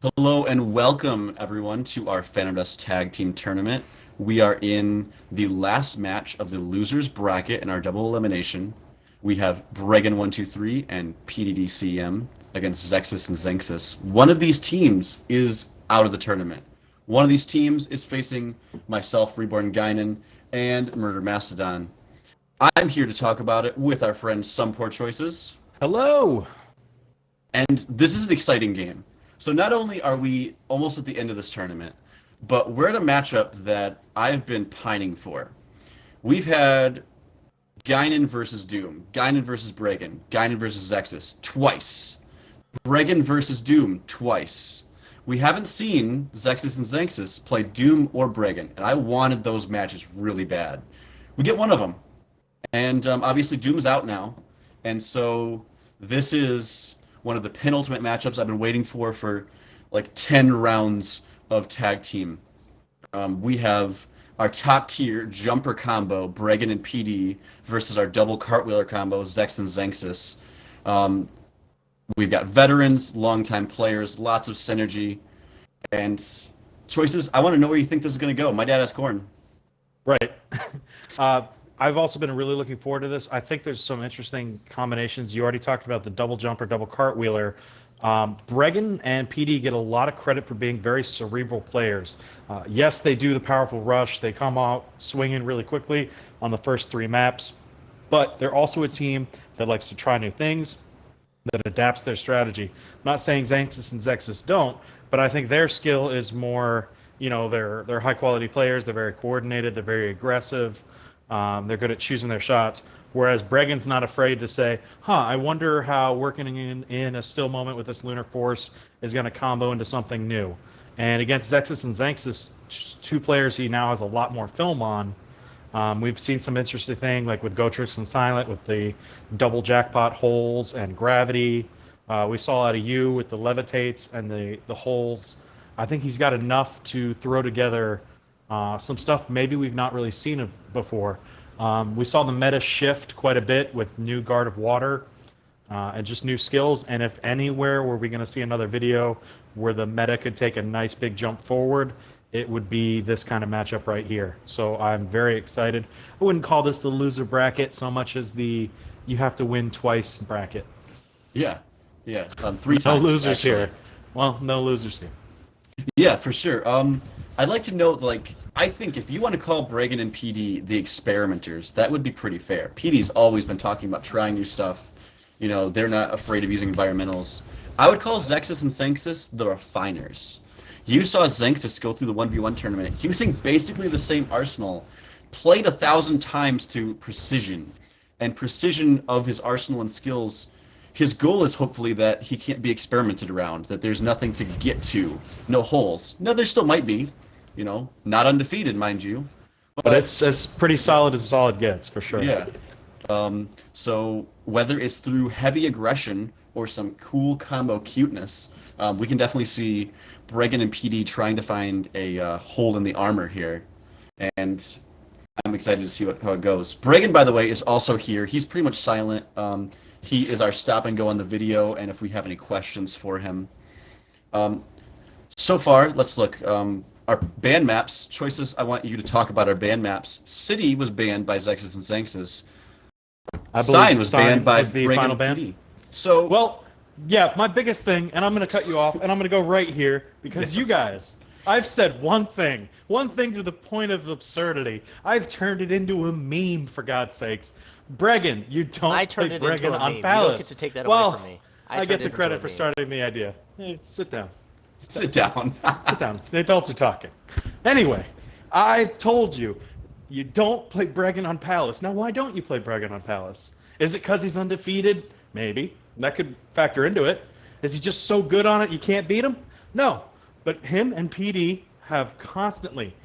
Hello and welcome everyone to our Fanadust Tag Team Tournament. We are in the last match of the losers bracket in our double elimination. We have Bregan123 and pddcm against Zexxus and Xanxus. One of these teams is out of the tournament. One of these teams is facing myself, RebornGaignun, and Murder Mastodon. I'm here to talk about it with our friend SomePoorChoices. Hello. And this is an exciting game. So not only are we almost at the end of this tournament, but we're at a matchup that I've been pining for. We've had Guinan versus Doom, Guinan versus Bregan, Guinan versus Zexxus twice, Bregan versus Doom twice. We haven't seen Zexxus and Xanxus play Doom or Bregan, and I wanted those matches really bad. We get one of them, and obviously Doom's out now, and so this is one of the penultimate matchups I've been waiting for like 10 rounds of tag team. We have our top tier jumper combo, Bregan and PD, versus our double cartwheeler combo, Zex and Xanxus. Um, we've got veterans, longtime players, lots of synergy, and choices. I want to know where you think this is going to go. My dad has corn. Right. I've also been really looking forward to this. I think there's some interesting combinations. You already talked about the double jumper, double cartwheeler. Bregan and PD get a lot of credit for being very cerebral players. Yes, they do the powerful rush. They come out swinging really quickly on the first three maps, but they're also a team that likes to try new things, that adapts their strategy. I'm not saying Xanxus and Zexxus don't, but I think their skill is more, they're high quality players. They're very coordinated. They're very aggressive. They're good at choosing their shots. Whereas Bregan's not afraid to say, I wonder how working in a still moment with this Lunar Force is going to combo into something new. And against Zexxus and Xanxus, two players he now has a lot more film on. We've seen some interesting thing like with Gotrix and Silent with the double jackpot holes and gravity. We saw out of you with the levitates and the holes. I think he's got enough to throw together some stuff maybe we've not really seen before. We saw the meta shift quite a bit with new Guard of Water and just new skills. And if anywhere were we going to see another video where the meta could take a nice big jump forward, it would be this kind of matchup right here. So I'm very excited. I wouldn't call this the loser bracket so much as the you have to win twice bracket. Yeah, yeah, three No times losers actually. here. Well, no losers here. Yeah, for sure. I'd like to know, like, I think if you want to call Bregan and PD the experimenters, that would be pretty fair. PD's always been talking about trying new stuff. You know, they're not afraid of using environmentals. I would call Zexxus and Xanxus the refiners. You saw Xanxus go through the 1v1 tournament using basically the same arsenal, played 1,000 times to precision, and precision of his arsenal and skills. His goal is hopefully that he can't be experimented around, that there's nothing to get to, no holes. No, there still might be, you know, not undefeated, mind you. But But it's as pretty solid as solid gets, for sure. yeah, so whether it's through heavy aggression or some cool combo cuteness, we can definitely see Bregan and PD trying to find a hole in the armor here, and I'm excited to see how it goes. Bregan, by the way, is also here. He's pretty much silent. He is our stop and go on the video, and if we have any questions for him. Um, so far, let's look. Our band maps choices. I want you to talk about our band maps. City was banned by Zexxus and Xanxus. I believe Sign was banned Sign by was the Bregan final and ban. PD. So Well, yeah, my biggest thing, and I'm going to cut you off, and I'm going to go right here because you yes. guys, I've said one thing to the point of absurdity. I've turned it into a meme, for God's sakes. Bregan, you I don't play turned it into Bregan a on meme. You don't get Palace. to take that away Well, from me. I turned get it the into credit a for meme. starting the idea. Hey, sit down. Sit down. Sit down. The adults are talking. Anyway, I told you, you don't play Bregan on Palace. Now, why don't you play Bregan on Palace? Is it because he's undefeated? Maybe. That could factor into it. Is he just so good on it you can't beat him? No. But him and PD have constantly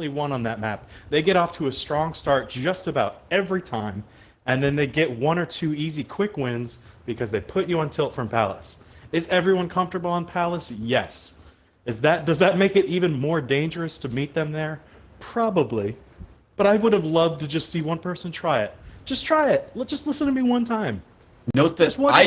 won on that map. They get off to a strong start just about every time, and then they get one or two easy quick wins because they put you on tilt from Palace. Is everyone comfortable on Palace? Yes. Does that make it even more dangerous to meet them there? Probably. But I would have loved to just see one person try it. Just try it. Just listen to me one time. Note that Just once. I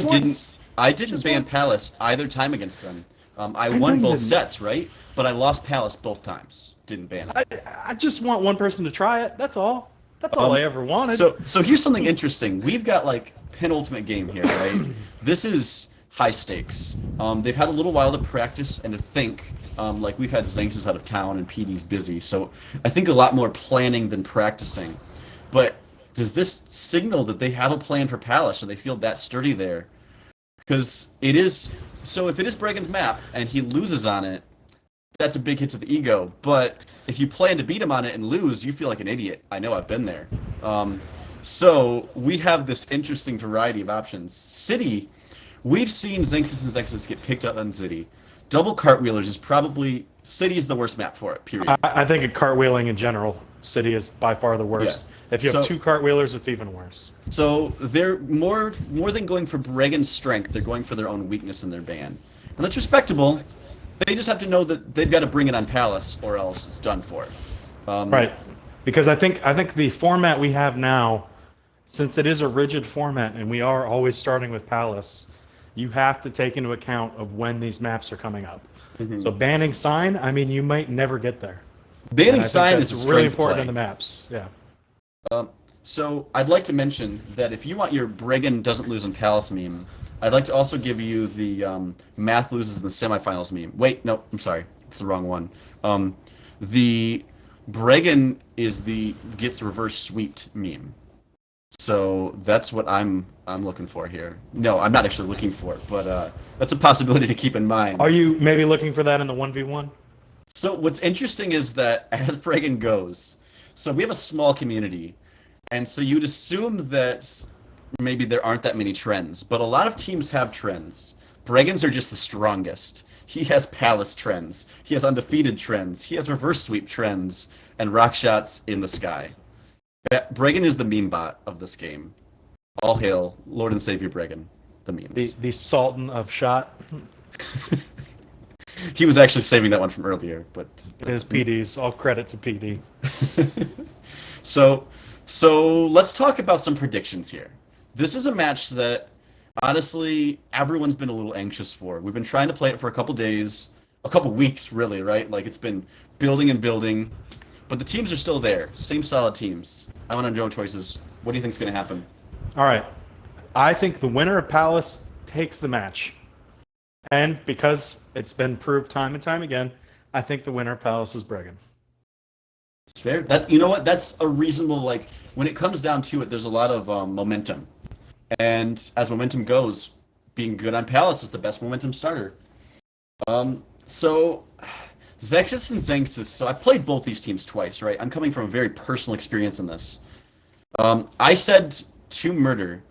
didn't Just ban once. Palace either time against them. I I know won you both didn't. sets, right? But I lost Palace both times. Didn't ban it. I just want one person to try it. That's all. That's all I Um, ever wanted. so here's something interesting. We've got like penultimate game here, right? This is high stakes. They've had a little while to practice and to think. Like we've had Xanxus out of town and PD's busy, so I think a lot more planning than practicing. But does this signal that they have a plan for Palace and they feel that sturdy there? Because it is. So if it is Bregan's map and he loses on it, that's a big hit to the ego. But if you plan to beat him on it and lose, you feel like an idiot. I know I've been there. Um, so we have this interesting variety of options. City, we've seen Xanxus and Zexxus get picked up on City. Double cartwheelers is probably City's the worst map for it. Period. I think in cartwheeling in general, City is by far the Yeah. worst. If you have So two cartwheelers, it's even worse. so they're more than going for Bregan's strength. They're going for their own weakness in their ban, and that's respectable. They just have to know that they've got to bring it on Palace, or else it's done for. Right. Because I think the format we have now, since it is a rigid format and we are always starting with Palace, you have to take into account of when these maps are coming up. So banning sign, I mean, you might never get there. And Banning I think sign that's is a really strength important play. in the maps. Yeah. So I'd like to mention that if you want your Bregan doesn't lose in Palace meme, I'd like to also give you the math loses in the semifinals meme. Wait, no, I'm sorry, it's the wrong one. The Bregan is the gets reverse sweeped meme. So that's what I'm looking for here. No, I'm not actually looking for it, but that's a possibility to keep in mind. Are you maybe looking for that in the 1v1? So what's interesting is that as Bregan goes, so we have a small community, and so you'd assume that maybe there aren't that many trends, but a lot of teams have trends. Bregans are just the strongest. He has Palace trends. He has undefeated trends. He has reverse sweep trends and rock shots in the sky. Bregan is the meme bot of this game. All hail Lord and Savior Bregan, the memes. The Sultan of Shot. He was actually saving that one from earlier, but It is PD's. All credit to PD. so so let's talk about some predictions here. This is a match that honestly everyone's been a little anxious for. We've been trying to play it for a couple days, a couple weeks really, right? Like it's been building and building, but the teams are still there. Same solid teams. I want to know choices. What do you think's going to happen? All right. I think the winner of Palace takes the match. And because it's been proved time and time again, I think the winner of Palace is Bregan. It's fair. That's you know what? That's a reasonable like when it comes down to it. There's a lot of momentum, and as momentum goes, being good on Palace is the best momentum starter. So Zexxus and Xanxus. So I played both these teams twice, right? I'm coming from a very personal experience in this. I said to Murder,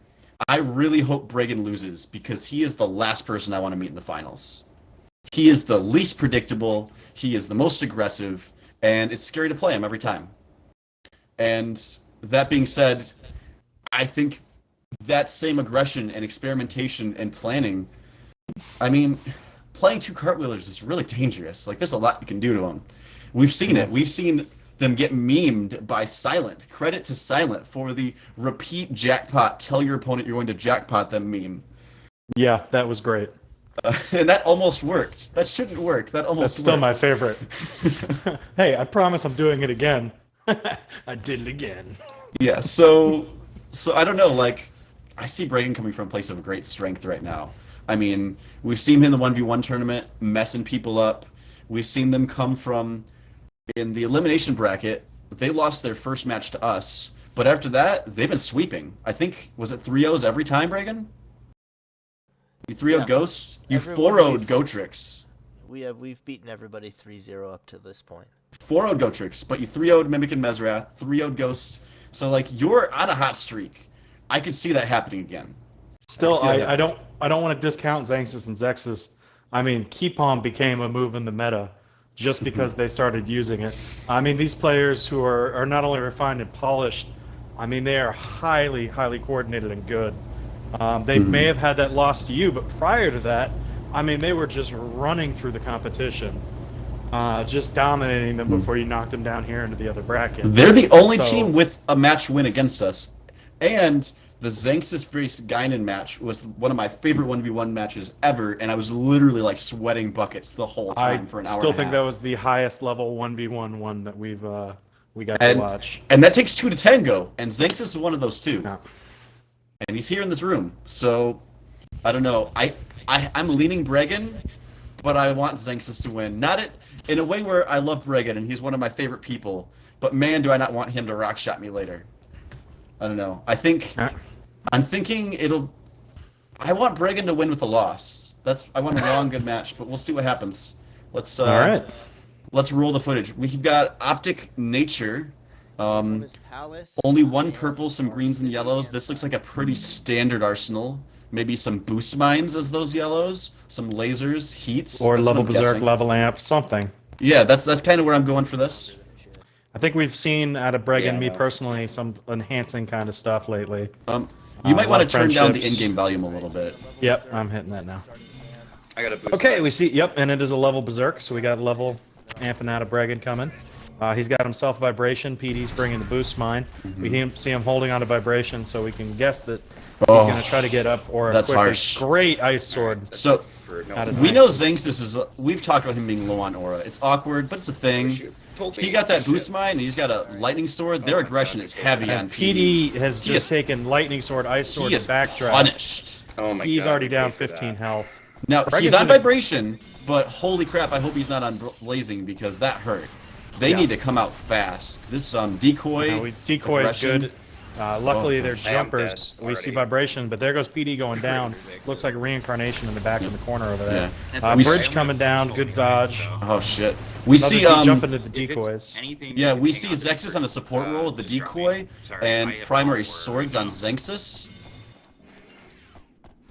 I really hope Bregan loses because he is the last person I want to meet in the finals. He is the least predictable. He is the most aggressive, and it's scary to play him every time. And that being said, I think that same aggression and experimentation and planning, I mean, playing two cartwheelers is really dangerous. Like, there's a lot you can do to them. We've seen it. We've seen them get memed by Silent. Credit to Silent for the repeat jackpot, tell your opponent you're going to jackpot them meme. Yeah, that was great. And that almost worked. That shouldn't work. That almost That's still worked. my favorite. Hey, I promise I'm doing it again. I did it again. Yeah, so I don't know, like I see Bregan coming from a place of great strength right now. I mean, we've seen him in the 1v1 tournament messing people up. We've seen them come from in the elimination bracket, they lost their first match to us, but after that, they've been sweeping. I think was it 3-0s every time, Bregan? You 3-0'd Ghost? You Everyone 4-0'd Gotrix. We've beaten everybody 3-0 up to this point. 4-0'd Gotrix, but you 3-0'd Mimic and Mesrath, 3-0'd Ghost. So like you're on a hot streak. I could see that happening again. Still, I don't want to discount Xanxus and Zexxus. I mean, Keepom became a move in the meta just because they started using it. I mean, these players who are not only refined and polished, I mean, they are highly, highly coordinated and good. They may have had that loss to you, but prior to that, I mean, they were just running through the competition, just dominating them before you knocked them down here into the other bracket. They're the only So- team with a match win against us. And the Xanxus vs Guinan match was one of my favorite 1v1 matches ever, and I was literally like sweating buckets the whole time for an hour still and a think half. that was the highest level 1v1 one that we got to and watch. and that takes two to tango, and Xanxus is one of those two. Yeah. And he's here in this room, so I don't know. I'm leaning Bregan, but I want Xanxus to win. Not in a way where I love Bregan and he's one of my favorite people, but man, do I not want him to rock shot me later. I don't know. I'm thinking I want Bregan to win with a loss. I want a long good match, but we'll see what happens. Let's All right. Let's roll the footage. We've got Optic Nature. Opponent's Palace, Only one and purple, some greens and City yellows. and This looks Sun. like a pretty standard arsenal. Maybe some boost mines as those yellows, some lasers, heats. Or That's level what I'm berserk, guessing. level amp, something. Yeah, that's kind of where I'm going for this. I think we've seen out of Bregan, Yeah, me no. personally, some enhancing kind of stuff lately. You might a want lot to of turn down the friendships. in-game volume a little bit. Yep, I'm hitting that now. I got a boost. Okay, we see. Yep, and it is a level berserk, so we got level amping out of Bregan coming. He's got himself vibration. PD's bringing the boost mine. We see him holding on to vibration, so we can guess that he's going to try to get up or That's quickly. harsh. Great ice sword. So How does we Xanxus- know Xanxus is. We've talked about him being low on aura. It's awkward, but it's a thing. He got that boost mine, and he's got a lightning sword. Their aggression is heavy on And PD has He just is- taken lightning sword, ice sword, He and is backdraft. punished. Oh my He's God, already we down paid for 15 that. health. Now Bregan's he's on gonna- vibration, but holy crap! I hope he's not on blazing because that hurt. They Yeah. need to come out fast. This decoy. Decoy is aggression. good. Luckily, they're I am jumpers. dead We see already. vibration, but there goes PD going down. Xanxus. Looks like a reincarnation in the back in the corner over there. Yeah. Bridge s- coming down. Good dodge. Oh shit. We Another see jump into the If it's decoys. anything Yeah, you we can see hang on to Zexxus on a support for, role with the just drop decoy me. Sorry, and I have primary all swords for on jump. Xanxus.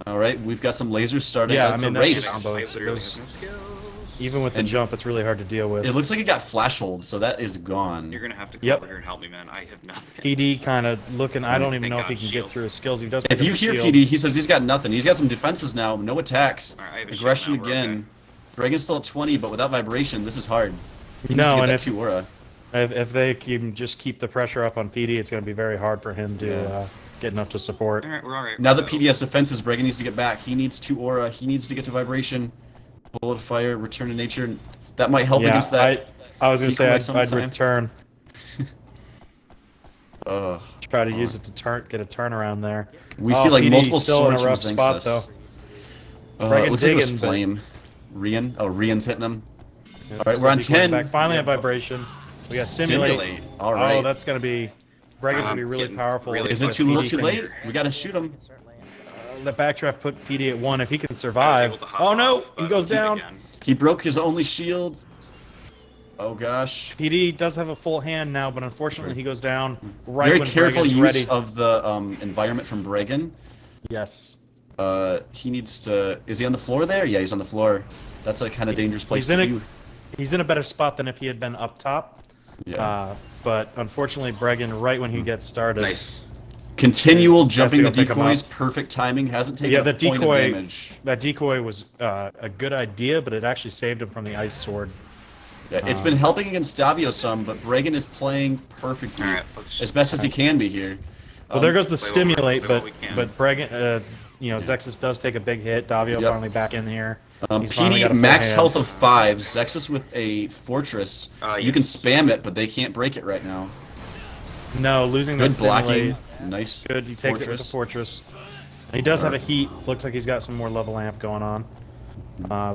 Alright, we've got some lasers starting. Yeah, It's I mean, a that's race. just combo. I It's- literally those- have no skills. Even with the And- jump, it's really hard to deal with. It looks like it got flash hold, so that is gone. You're gonna have to come Yep. over here and help me, man. I have nothing. PD kind of looking. I don't even Thank know if he God, can shield. get through his skills. He does. If pick you up a hear shield. PD, he says he's got nothing. He's got some defenses now, no attacks. Alright, I have a shield Aggression now, we're again. Bregan's still at 20, but without vibration, this is hard. He needs No, to get and that if- 2 aura. If they can just keep the pressure up on PD, it's going to be very hard for him to Yeah. get enough to support. Alright, we're alright. Now that PD has defenses, Bregan needs to get back. He needs 2 aura. He needs to get to vibration. Bullet of fire, return to nature. That might help Yeah, against that. I was going to say decoy I'd sometime. return. Ugh. Try to use it to get a turnaround there. We Oh, see like PD multiple still in a swords rough from spot Xanxus. though. It Bregan looks like it was digging, but- flame. Rian? Oh, Rian's hitting him. Yeah, All right, we're on decoy's 10. Back. Finally, Yeah. a vibration. We got stimulate. All right. Oh, that's going to be. Bregan's going to be really getting powerful. really Is if it too little, PD too can- late? We gotta shoot him. The backdraft put PD at 1 if he can I was survive. able to hop Oh no, off, he but goes I'll keep down. again. He broke his only shield. Oh gosh. PD does have a full hand now, but unfortunately he goes down right Very when careful Bregan's use ready. of the environment from Bregan. Yes. He needs to. Is he on the floor there? Yeah, he's on the floor. That's a kind of dangerous place He's to in be. He's in a better spot than if he had been up top. Yeah. But unfortunately, Bregan, right when he gets started, Nice. Continual Has to jumping go the pick him decoys, up. perfect timing. Hasn't taken Yeah, a the point of decoy- damage. that decoy was a good idea, but it actually saved him from the ice sword. Yeah, it's been helping against Davio some, but Bregan is playing perfectly Alright, let's as best as he can be here. Well, there goes the play what we- stimulate, play what but we can. Bregan, Zexxus does take a big hit. Davio Yep. finally back in here. He's finally PD got a full max hand. health of 5. Zexxus with a fortress. You can Yes. spam it, but they can't break it right now. No, losing Good that stimulate. blocking. Nice. Good, he takes it with the fortress. And he does have a heat. It looks like he's got some more level amp going on.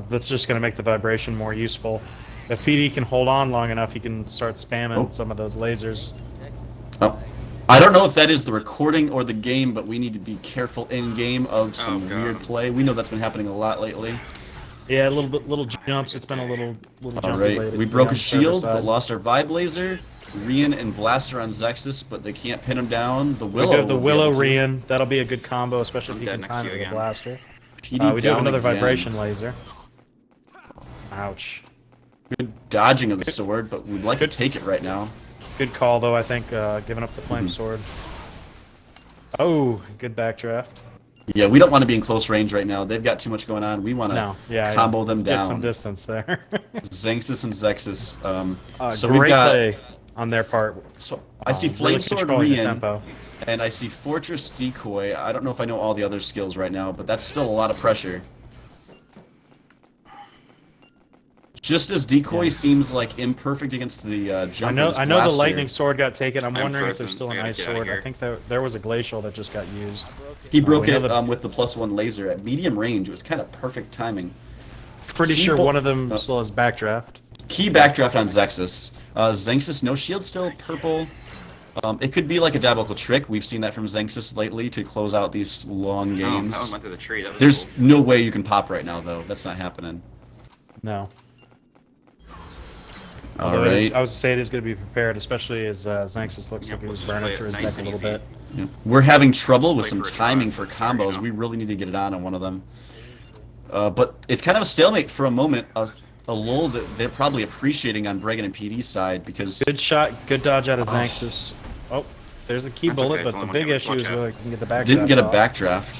That's just going to make the vibration more useful. If PD can hold on long enough, he can start spamming Oh. some of those lasers. Oh. I don't know if that is the recording or the game, but we need to be careful in game of some God. weird play. We know that's been happening a lot lately. Yeah, little jumps. It's been a little All jumpy right, lately we on broke the a server shield, side. but lost our vibe laser. Rian and Blaster on Zexxus, but they can't pin him down. The We Willow. do have the will be Willow able to. Rian. That'll be a good combo, especially if I'm he dead can next time to it you with a again. blaster. PD We do have down another again. vibration laser. Ouch. Good dodging of the sword, but we'd like to take it right now. Good call, though, I think, giving up the flame sword. Oh, good backdraft. Yeah, we don't want to be in close range right now. They've got too much going on. We want to No, yeah, combo them get down. some distance there. Xanxus and Zexxus. So great we've got play. on their part. So I see really Flame Sword controlling the Rian, tempo. and I see Fortress Decoy. I don't know if I know all the other skills right now, but that's still a lot of pressure. Just as Decoy seems like imperfect against the jumper. I know the Lightning Sword got taken. I'm wondering if frozen. there's still I an gotta Ice get outta Sword. I here. think there was a Glacial that just got used. He broke we know it the- with the +1 laser at medium range. It was kind of perfect timing. Pretty sure one of them still has Backdraft. Key backdraft on Zexxus. Xanxus, no shield still, purple. It could be like a diabolical trick. We've seen that from Xanxus lately to close out these long Oh, games. that one went through the tree. That was There's cool. no way you can pop right now, though. That's not happening. No. All Although right. I was to say it is going to be prepared, especially as Xanxus looks Yeah, like he was let's just burning play it through his nice deck a and little easy. bit. Yeah. We're having trouble with Play some for a timing draw for for start, combos. you know? We really need to get it on one of them. But it's kind of a stalemate for a moment. A lull that they're probably appreciating on Bregan and PD's side because Good shot, good dodge out of Xanxus. Oh, there's a key That's bullet, okay, it's but the only big one issue damage. is Watch whether out. he can get the back. didn't get a off. backdraft.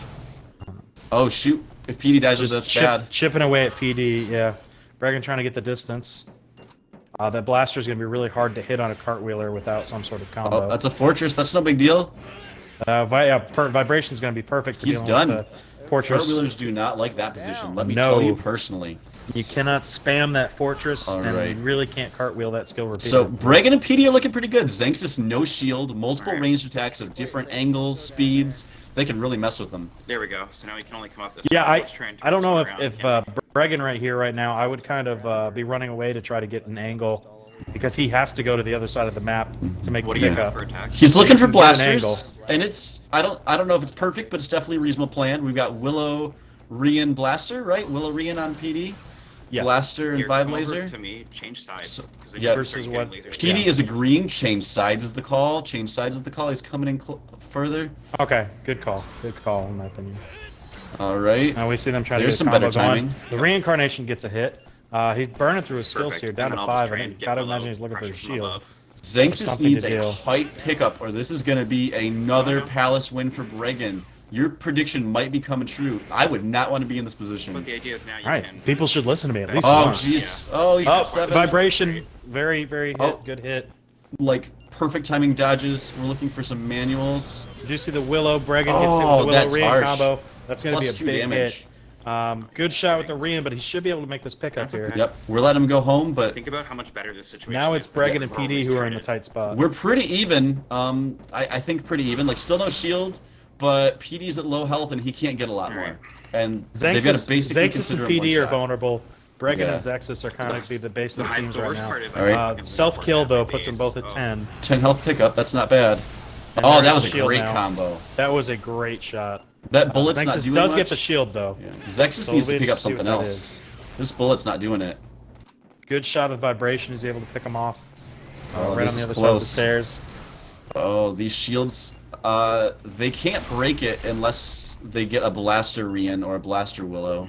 Oh shoot! If PD dies with Just that's bad. chipping away at PD, yeah. Bregan trying to get the distance. That blaster is going to be really hard to hit on a cartwheeler without some sort of combo. Oh, that's a fortress. That's no big deal. Vibration is going to be perfect for He's dealing done. with the Fortress. Cartwheelers do not like that position. Let me No. tell you personally. You cannot spam that Fortress, All and right. you really can't cartwheel that skill repeatedly. So Bregan and PD are looking pretty good. Xanxus no shield, multiple Alright. ranged attacks of different angles, speeds. They can really mess with them. There we go. So now we can only come off this Yeah, side. Let's try and I don't turn know this if around. Bregan right here, right now, I would kind of be running away to try to get an angle because he has to go to the other side of the map to make What the do you have pickup. for attacks? He's looking for can get an angle. blasters, and it's I don't know if it's perfect, but it's definitely a reasonable plan. We've got Willow, Rian, Blaster, right? Willow, Rian on PD, Yes. Blaster and Here, Vibe come over Laser. to me. Change sides. So- 'cause then yeah. you can start Versus getting what- lasers. PD Yeah. is agreeing. Change sides is the call. Change sides is the call. He's coming in further. Okay, good call. Good call, in my opinion. All right. Now we see them trying There's to some get a better combo going. timing. The reincarnation gets a hit. He's burning through his skills Perfect. here, down And to then I'll just 5. try I and think, get gotta below imagine he's looking for pressure a from shield. above. Xanxus Something needs to a do. height pickup, or this is going to be another Palace win for Bregan. Your prediction might be coming true. I would not want to be in this But position. the idea is now you All right, can. people should listen to me at least Oh, once. jeez. Oh, he's Oh, at 7. vibration, very, very hit, Oh. good hit. Like, perfect timing dodges. We're looking for some manuals. Did you see the Willow? Bregan gets hit Oh, with the Willow that's Rian harsh. combo. That's going to be a +2 big damage. hit. Good shot with the Rian, but he should be able to make this pickup That's here. okay. Yep, we're letting him go home, but Think about how much better this situation Now is. it's Bregan than and before we PD who are in the started. tight spot. we're pretty even. I think pretty even. Like, still no shield, but PD's at low health and he can't get a lot more. Alright. And they've got to basically Xanxus consider and him PD are one-shot. vulnerable. Bregan Yeah. and Zexxus are kind of be the base of the teams The right worst now. part is All right. I can Self-kill, though, puts them base. both at Oh. 10. 10 health pickup. That's not bad. And Oh, there's that the was a shield great now. combo. That was a great shot. That bullet's not Xanxus doing does much. get the shield, though. Yeah. Zexxus So needs we'll to pick up see something what that else. is. This bullet's not doing it. Good shot of vibration. He's able to pick him off. Oh, Right this on the is other side of the close. stairs. Oh, these shields, they can't break it unless they get a Blaster Rian or a Blaster Willow.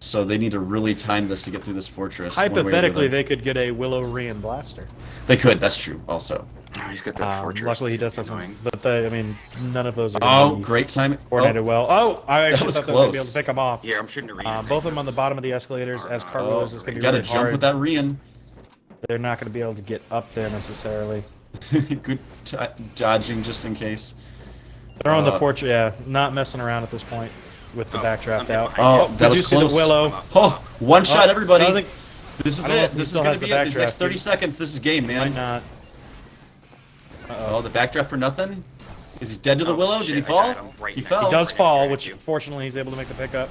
So they need to really time this to get through this fortress. one way or the Hypothetically, other. they could get a Willow Rian blaster. They could, that's true, also. Oh, he's got that fortress. Luckily, he It's does have annoying. some. But I mean, none of those are Oh, going to be great timing. coordinated well. Oh, I actually was thought they were going to be able close. to pick him off. Here, I'm shooting a Rian. Both of them on the bottom of the escalators as cartwheelers. It's going to be Gotta really jump hard. with that Rian. They're not going to be able to get up there necessarily. Good dodging just in case. They're on the Uh, fortress. Yeah, not messing around at this point with the Oh, backdraft I'm out. behind Oh, you. that we was do see close. the Willow. Oh, one shot, everybody. Doesn't- This is I don't know it. if he This is still going has to the be it. These next backdraft. 30 seconds, this is game, Might man. not. Oh, the backdraft for nothing? Is he dead to the Oh, Willow? Did shit, he I fall? got him right He next fell. to He does Right next to fall, you. which fortunately he's able to make the pickup.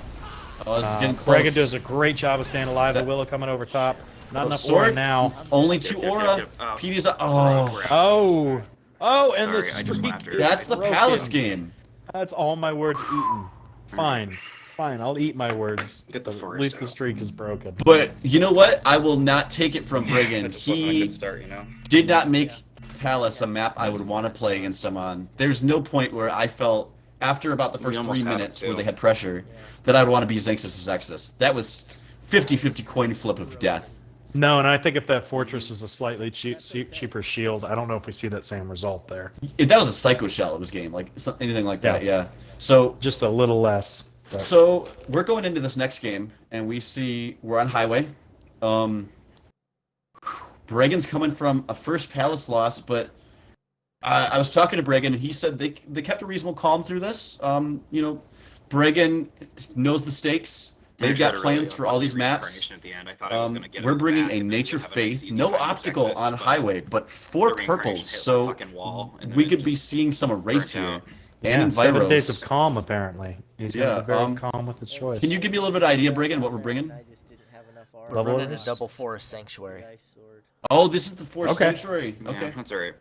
Oh, this is getting close. Bregan does a great job of staying alive. The Willow coming over top. Not Oh, enough sword? aura now. Only 2 Yep, yep, aura. yep. Oh. PD's oh. Oh, oh, and Sorry, the I just streak laughed. is That's the broken. Palace game. That's all my words eaten. Fine, fine. I'll eat my words. Get the At forest least the out. streak is broken. But you know what? I will not take it from Bregan. That just wasn't a He good start, you know? did not make Palace a map I would want to play against him on. There's no point where I felt, after about the We first almost 3 had him, minutes where too. they had pressure, that I'd want to be Xanxus' Zexxus. That was 50-50 coin flip of death. No, and I think if that fortress is a slightly cheaper shield, I don't know if we see that same result there. That was a Psycho Shell of his game, like anything like that, Yeah. yeah. So Just a little less. But So we're going into this next game, and we see we're on highway. Bregan's coming from a first Palace loss, but I was talking to Bregan, and he said they kept a reasonable calm through this. You know, Bregan knows the stakes. They've got plans for all these maps. At the end. I thought I was gonna get We're him bringing back a and then nature we'd have a nice faith, easy no fight with obstacle Zexxus, on but highway, but the 4 reincarnation purples. hit the So fucking wall, and then we it could be just seeing some erase burnt here. out. And Yeah, in 7 days of Viros. calm, apparently. He's going to Yeah, be very calm with his choice. Can you give me a little bit of idea, Bregan, what we're bringing? I just didn't have enough R. Level We're running a orders? double forest sanctuary. Oh, this is the Force Okay. Sanctuary. Yeah, Okay. that's alright.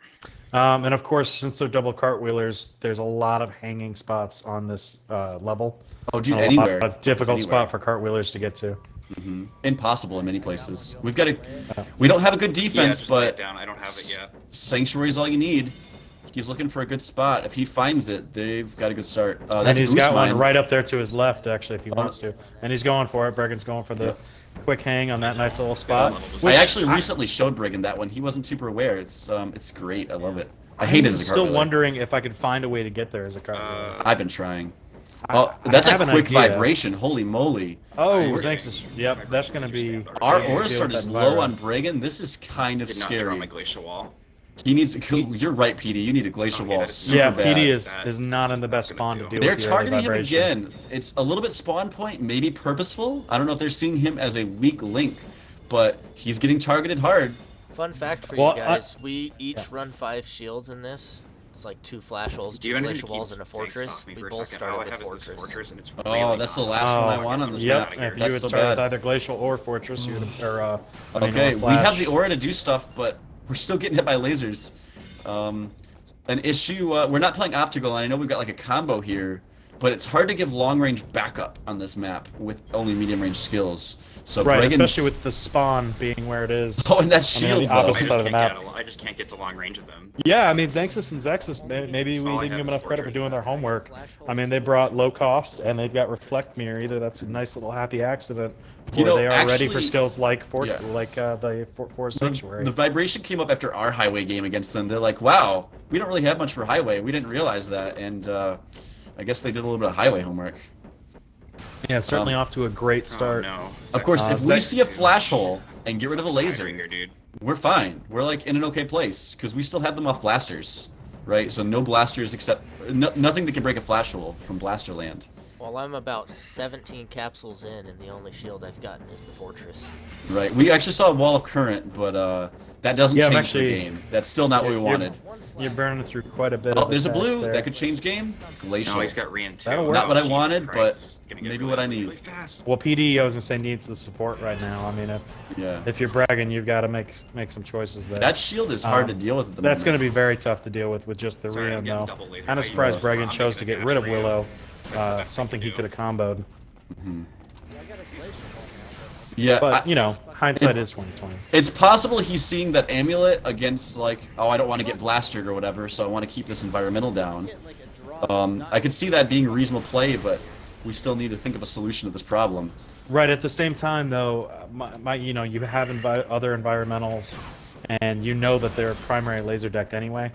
And of course, since they're double cartwheelers, there's a lot of hanging spots on this level. Oh, dude, A anywhere. lot of difficult Anywhere. spot for cartwheelers to get to. Impossible in many places. We've got to. We don't have a good Yeah, defense, just lay it but down. I don't have it yet. Sanctuary is all you need. He's looking for a good spot. If he finds it, they've got a good start. And That's he's Goose got one Mine. right up there to his left, actually, if he wants to. And he's going for it. Bregan's going for the Yep. quick hang on that nice little spot. I actually recently showed Bregan that one. He wasn't super aware. It's great. I love it. I hate it as a still cartwheeler. wondering if I could find a way to get there as a cartwheeler. I've been trying. I- Oh, I that's have a an quick idea. vibration. Holy moly. Oh, We're Xanxus. Yep, that's going to be... Our big aura deal start with is that low enviro. on Bregan. This is kind of Did not draw scary. my glacial wall. He needs. You're right, PD. You need a glacial Okay, wall. that's Super Yeah, bad. PD That is not in the best not spawn gonna to do deal They're with your early targeting him vibration. again. It's a little bit spawn point, maybe purposeful. I don't know if they're seeing him as a weak link, but he's getting targeted hard. Fun fact for Well, you guys: we each run 5 shields in this. It's like 2 flash holes, Do 2 you want to glacial keep walls, and a staying fortress. soft me We for a both second? All started I with have is this fortress. fortress, and it's Oh, really that's the not- last one I Oh, want on this Yep, map. if you That's would so start with bad. either glacial or fortress, you would, or I mean, Okay, or we have flash. the aura to do stuff, but we're still getting hit by lasers. An issue. We're not playing optical, and I know we've got like a combo here, but it's hard to give long range backup on this map with only medium range skills. So Right, Bregan's- especially with the spawn being where it is. Oh, and that I mean, shield the though. opposite I side of the map. I just can't get to long range of them. Yeah, I mean, Xanxus and Zexxus, maybe we All I didn't have give them is enough credit for fortress. doing their homework. I mean, they brought low cost, and they've got reflect mirror. Either that's a nice little happy accident, You or know, they are ready for actually- skills like Yeah. the Forest Sanctuary. The vibration came up after our highway game against them. They're like, wow, we don't really have much for highway. We didn't realize that, and I guess they did a little bit of highway homework. Yeah, it's certainly off to a great start. Oh, no. Of course, if we Zex- see a flash hole and get rid of the laser, Right here, dude. we're fine. We're like in an okay place because we still have them off blasters, right? So no blasters except nothing that can break a flash hole from blaster land. Well, I'm about 17 capsules in, and the only shield I've gotten is the fortress. Right. We actually saw a wall of current, but that doesn't Yeah, I'm change the actually- game. That's still not what we You're- wanted. You're burning through quite a bit Oh, of there's a attacks blue there. that could change game. Glacial. No, he's got Rian too. That'll work. Not what I Jesus wanted, Christ, but this is gonna get maybe really what I ugly need. really fast. Well, PD, I was gonna say, needs the support right now. I mean, Yeah. if you're bragging, you've got to make some choices there. That shield is hard to deal with at the That's going moment. to be very tough to deal with just the Sorry, I'm Rian, getting though. double lasered Kind by of you. surprised I'm Bregan making chose a to get dash rid of for you. Willow, That's the best something I he can could have comboed. Yeah. But, you know, hindsight is 2020. It's possible he's seeing that amulet against like, oh, I don't want to get blasted or whatever, so I want to keep this environmental down. I could see that being a reasonable play, but we still need to think of a solution to this problem. Right, at the same time, though, you know, you have other environmentals, and you know that they're primary laser decked anyway.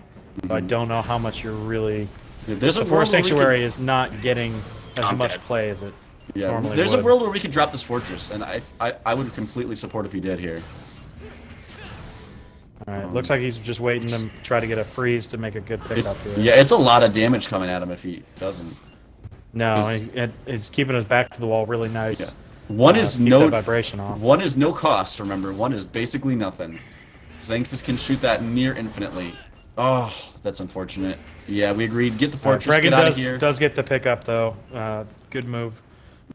So I don't know how much you're really... There's a The world Forest where we Sanctuary could- is not getting as I'm much dead. play as it Yeah, normally there's would. a world where we could drop this fortress, and I would completely support if he did here. Alright, looks like he's just waiting to try to get a freeze to make a good pickup here. Yeah, it's a lot of damage coming at him if he doesn't. No, Is- he's keeping his back to the wall really nice. Yeah. One is Keep no that vibration off. One is no cost. Remember, one is basically nothing. Xanxus can shoot that near infinitely. Oh, that's unfortunate. Yeah, we agreed. Get the fortress. Bregan Get out of here. does get the pickup though. Good move.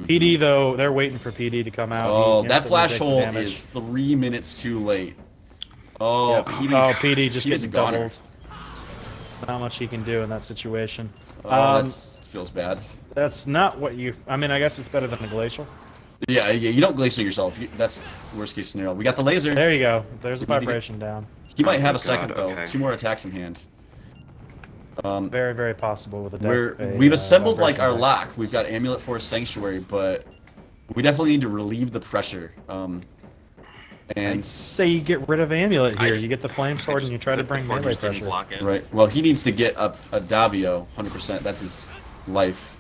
PD though, they're waiting for PD to come out. Oh, He that instantly flash takes the hole damage. is 3 minutes too late. Oh, Yeah. PD just PD's gets a goner. doubled. Not much he can do in that situation. Oh, that feels bad. That's not what you. I mean, I guess it's better than a glacial. Yeah, you don't glacial yourself. That's worst case scenario. We got the laser. There you go. There's a We need to get- vibration down. He might Oh, have a thank second God, though. okay. 2 more attacks in hand. Very, very possible with a We've assembled like our vibration lock. We've got Amulet Force Sanctuary, but we definitely need to relieve the pressure. I'd And say you get rid of Amulet I here. just- You get the Flame I Sword and just- you try to the bring melee fortress didn't pressure. block it. right, well, he needs to get a Davio 100%. That's his life.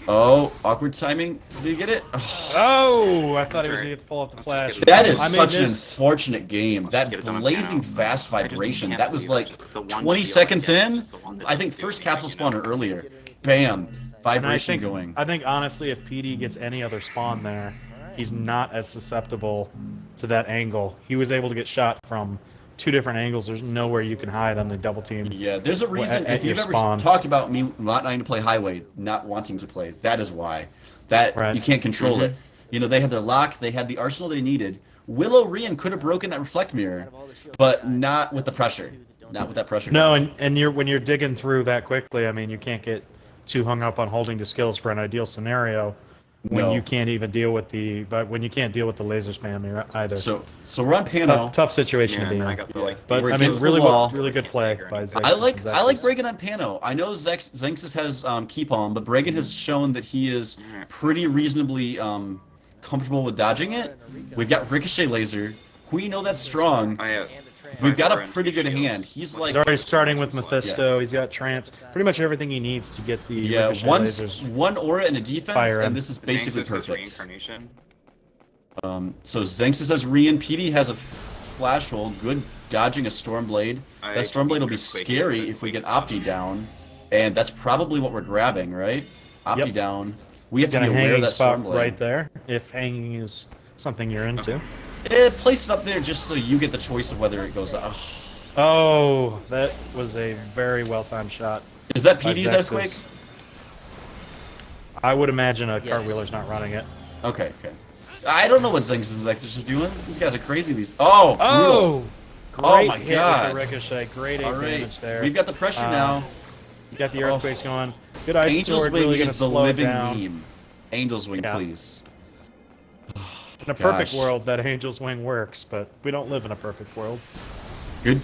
Oh, awkward timing. Did you get it? Oh, I thought he was going to pull up the flash. That is I mean, such an this- unfortunate game. Let's just That get it done on blazing Pano. fast I just vibration. can't That was believe like the one 20 shield seconds I get is in. just the one that I think doesn't do first anything, capsule you know? spawner earlier. Bam. And Vibration going. I think honestly, if PD gets any other spawn there, he's not as susceptible to that angle. He was able to get shot from 2 different angles. There's nowhere you can hide on the double team. Yeah, there's a reason. at If you've your ever spawn. talked about me not wanting to play Highway, not wanting to play, that is why. That Right. you can't control it. You know, they had their lock, they had the arsenal they needed. Willow Rian could have broken that reflect mirror, but not with the pressure. Not with that pressure. No, and when you're digging through that quickly, I mean, you can't get too hung up on holding to skills for an ideal scenario when No. you can't even deal with the when you can't deal with the laser spam there either. So we're on Pano. Tough situation Yeah, to be and I in. got the, like, But We're I mean, against the really, wall. really good play by Zexxus. I and like Zexxus. Bregan on Pano. I know Xanxus has keep on, but Bregan has shown that he is pretty reasonably comfortable with dodging it. We've got Ricochet Laser. We know that's strong. I have We've got a 5 and pretty 2 good shields. hand. He's like He's already starting with Mephisto. He's got Trance. Pretty much everything he needs to get the Ricochet lasers. one aura and a defense, Fire and in. this is basically Xanxus has perfect. reincarnation. So Xanxus has Rian, PD has a flash hole, good dodging a Stormblade. I That Stormblade will be just need scary Earthquake if we get to stop Opti me. down, and that's probably what we're grabbing, right? Opti Yep. down. We have to Got be a aware of hanging that spot Stormblade. right there, if hanging is something you're into. Place it up there just so you get the choice of whether it goes. Oh, that was a very well-timed shot. Is that by PD's Zexxus. earthquake? I would imagine a Yes. cartwheeler's not running it. Okay. I don't know what Xanxus and Zexxus are doing. These guys are crazy. These. Oh. Brutal. Oh! Oh Great my hit God. with the Ricochet. Great All aim right. damage there. We've got the pressure now. You got the earthquakes going. Good ice Angel's sword, Wing really going to is the slow it living down. meme. Angel's Wing, Yeah. please. In a perfect Gosh. world, that Angel's Wing works, but we don't live in a perfect world. Good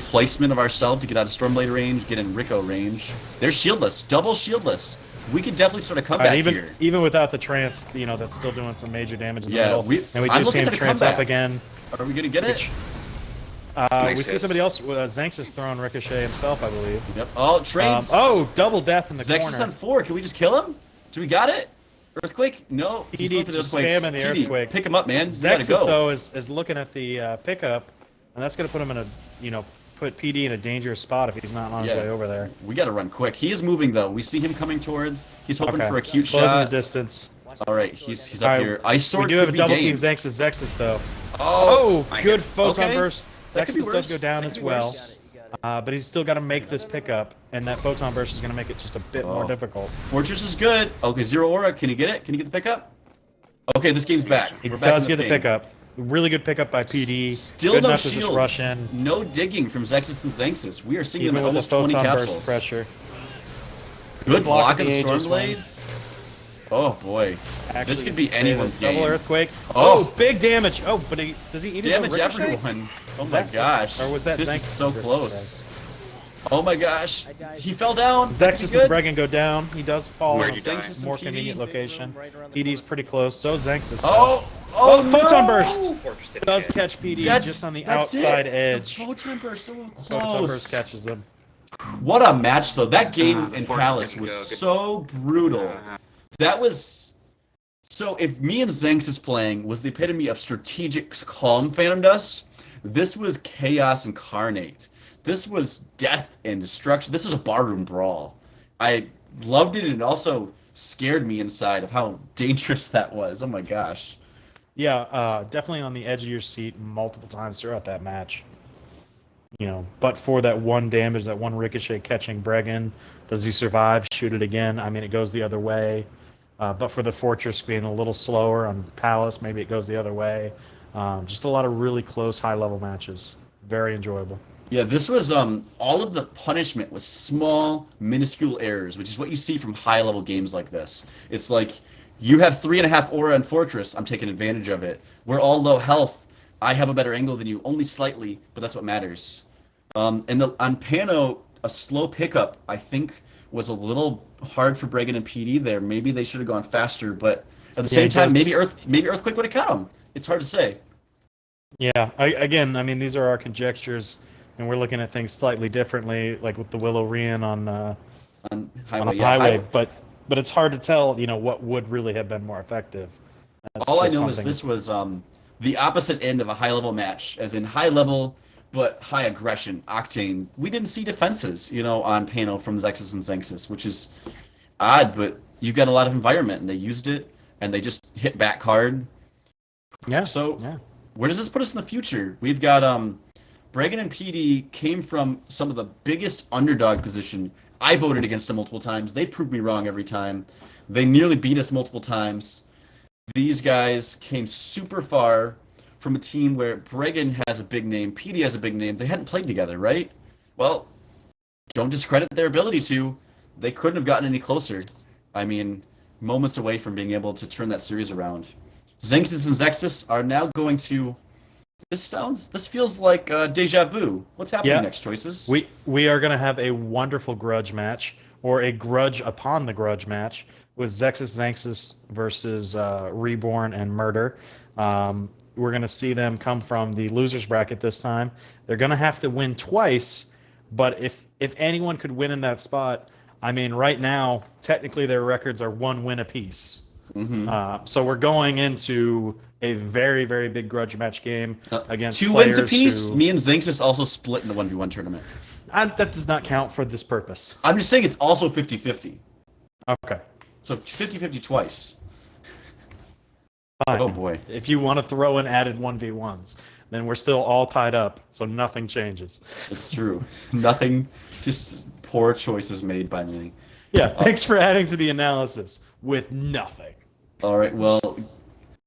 placement of ourselves to get out of Stormblade range, get in Rico range. They're shieldless, double shieldless. We could definitely start a comeback here. Even without the trance, you know, that's still doing some major damage in the Yeah, middle. And we I'm do see looking him at a trance up comeback. again. Are we gonna get it? We Nice see hits. somebody else. Xanxus throwing Ricochet himself, I believe. Yep. Oh, trades. Oh, double death in the Zexxus corner. on 4. Can we just kill him? Do we got it? Earthquake? No. He's PD going for the just earthquake. spamming the PD, earthquake. pick him up, man. We gotta Zexxus, go. though, is looking at the pickup, and that's going to put him in a, put PD in a dangerous spot if he's not on his way over there. We gotta run quick. He is moving though. We see him coming towards. He's hoping Okay. for a cute Closing shot. the distance. All right, he's All up right, here. Ice sword. We do have a could be double game. team Zexxus, though. Oh, I Good hit. photon Okay. burst. That could be Zexxus does go worse. down That as could be well. worse. But he's still got to make this pickup, and that photon burst is going to make it just a bit more Oh. difficult. Fortress is good. Okay, zero aura. Can you get it? Can you get the pickup? Okay, this game's back. He We're back does in get this the game. pickup. Really good pickup by PD. Still good no enough to just shields. rush in. No digging from Zexxus and Xanxus. We are seeing them Even at with the almost 20 photon capsules. burst pressure. Good block of of the the Angel's Stormblade. Oh boy. Actually, could be say anyone's this double game. earthquake. Oh. Oh, big damage. Oh, but does he even Damage ricochet? everyone. Oh my that- gosh. or was that This is Zexxus so versus close. Oh my gosh. He fell down. That could Zexxus be and good. Bregan go down. He does fall Where'd in you die? a Zexxus more and convenient PD. location. PD's pretty close. So Xanxus. Oh, oh, no! Photon burst! Fortress didn't Does hit. catch PD That's just on the that's outside it. edge. The photon burst so Photon close. burst catches them. What a match though. That game the in Fortress Palace didn't was go. Good. so brutal. Uh, That was so. If me and Xanxus playing was the epitome of strategic calm Phantom Dust, this was chaos incarnate. This was death and destruction. This was a barroom brawl. I loved it, and it also scared me inside of how dangerous that was. Oh my gosh. Yeah, definitely on the edge of your seat multiple times throughout that match. But for that one damage, that one ricochet catching Bregan, does he survive? Shoot it again. I mean, it goes the other way. But for the Fortress being a little slower on Palace, maybe it goes the other way. Just a lot of really close, high-level matches. Very enjoyable. Yeah, this was all of the punishment was small, minuscule errors, which is what you see from high-level games like this. It's like you have 3.5 aura and Fortress. I'm taking advantage of it. We're all low health. I have a better angle than you, only slightly, but that's what matters. On Pano, a slow pickup, I think, was a little hard for Bregan and PD there. Maybe they should have gone faster, but at the same time, maybe Earthquake would have caught him. It's hard to say. Yeah, again, I mean, these are our conjectures, and we're looking at things slightly differently, like with the Willow Rian on On a Highway, highway. But but it's hard to tell, what would really have been more effective. That's All I just know is something. this was the opposite end of a high level match, as in high level but high aggression, octane. We didn't see defenses, on panel from Zexxus and Xanxus, which is odd, but you got a lot of environment, and they used it, and they just hit back hard. Yeah. So Yeah. where does this put us in the future? We've got Bregan and PD came from some of the biggest underdog position. I voted against them multiple times. They proved me wrong every time. They nearly beat us multiple times. These guys came super far from a team where Bregan has a big name, PD has a big name. They hadn't played together, right? Well, don't discredit their ability to. They couldn't have gotten any closer. I mean, moments away from being able to turn that series around. Xanxus and Zexxus are now going to. This feels like deja vu. What's happening Yeah. next, choices? We are going to have a wonderful grudge match, or a grudge upon the grudge match, with Zexxus Xanxus versus Reborn and Murder. We're going to see them come from the losers bracket this time. They're going to have to win twice, but if anyone could win in that spot, I mean, right now technically their records are 1 win apiece. So we're going into a very, very big grudge match game against 2 wins players apiece. who. Me and Xanxus also split in the 1v1 tournament. That does not count for this purpose. I'm just saying it's also 50-50. Okay. So 50-50 twice. Fine. Oh boy. If you want to throw in added 1v1s, then we're still all tied up, so nothing changes. It's true. Nothing, just poor choices made by me. Yeah, thanks for adding to the analysis with nothing. All right, well,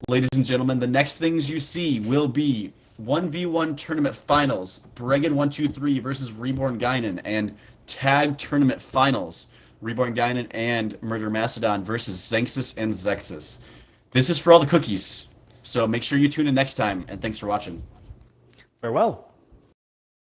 ladies and gentlemen, the next things you see will be 1v1 tournament finals, Bregan123 versus RebornGaignun, and tag tournament finals, RebornGaignun and Murder Mastodon versus Xanxus and Zexxus. This is for all the cookies, so make sure you tune in next time, and thanks for watching. Farewell.